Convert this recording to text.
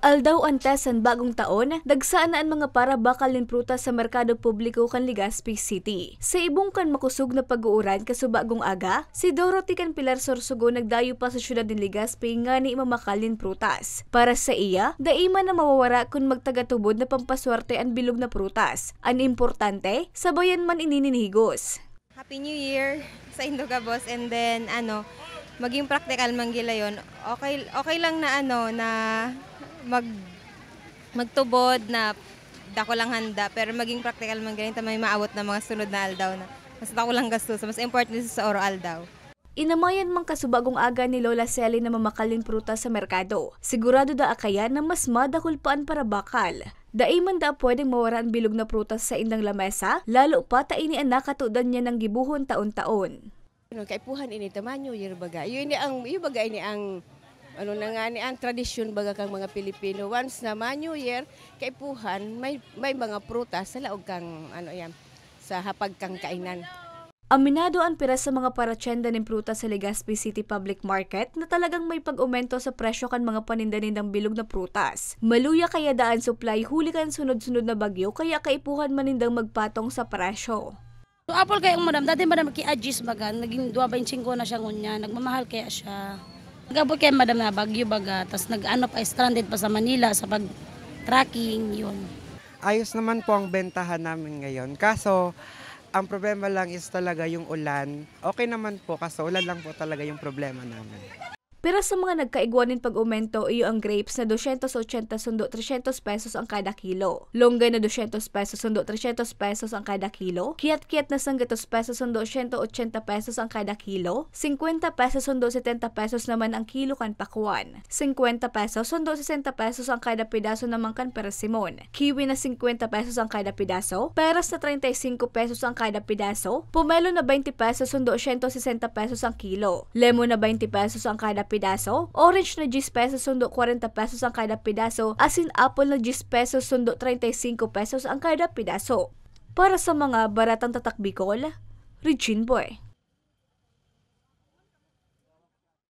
Aldaw antasan bagong taon, dagsaan na ang mga para bakal nin prutas sa merkado publiko kan Legazpi City. Sa ibong kan makusog na pag-uuran kaso bagong aga, si Dorothy kan Pilar Sorsogo nagdayo pa sa syudad ni Legazpi nga ni mamakal nin prutas. Para sa iya, daima na mawawara kung magtagatubod na pampaswerte ang bilog na prutas. Ang importante, sabayan man inininhigos. Happy New Year sa Indoga boss, and then maging practical man gila yon. Okay lang na na magtubod na dako lang handa, pero maging practical man ganito may maabot na mga sunod na aldaw na mas dako lang gastos, mas important sa oro aldaw. Inamayan mang kasubagong aga ni Lola Celi na mamakalin prutas sa merkado. Sigurado da akaya na mas madakul paan para bakal. Daiman da pwedeng mawara ang bilog na prutas sa indang lamesa, lalo pa ta ini ang nakatudan niya ng gibuhon taon-taon. Kaipuhan ini tamanyo year baga. Yun baga ini ang ang tradisyon baga kang mga Pilipino. Once na New Year, kaipuhan, may mga prutas sa laog kang sa hapag kang kainan. Aminado ang pira sa mga paratyenda ng prutas sa Legazpi City Public Market na talagang may pag-aumento sa presyo kan mga paninda-nindang bilog na prutas. Maluya kaya daan supply huli kan sunod-sunod na bagyo kaya kaipuhan manindang magpatong sa presyo. So, apple kaya madam, dati madam ki-adjust baga, naging 2.5 na siya ngunya, nagmamahal kaya siya. Nagabot kaya madam na bagyo baga, tapos pa stranded pa sa Manila sa pag-tracking, yun. Ayos naman po ang bentahan namin ngayon, kaso ang problema lang is talaga yung ulan. Okay naman po, kaso ulan lang po talaga yung problema namin. Pero sa mga nagkaigwanin pag-aumento, iyo ang grapes na 280 sundo 300 pesos ang kada kilo. Longgay na 200 pesos sundo 300 pesos ang kada kilo. Kiat-kiat na 100 pesos sundo 180 pesos ang kada kilo. 50 pesos sundo 70 pesos naman ang kilo kan pakuan. 50 pesos sundo 60 pesos ang kada pedaso naman kan persimon. Kiwi na 50 pesos ang kada pedaso. Peras na 35 pesos ang kada pedaso. Pomelo na 20 pesos sundo 160 pesos ang kilo. Lemon na 20 pesos ang kada pedaso, orange na 10 pesos sundo 40 pesos ang kada pedaso, asin apple na 10 pesos sundo 35 pesos ang kada pedaso. Para sa mga baratang tatak Bicol, Regine Boy.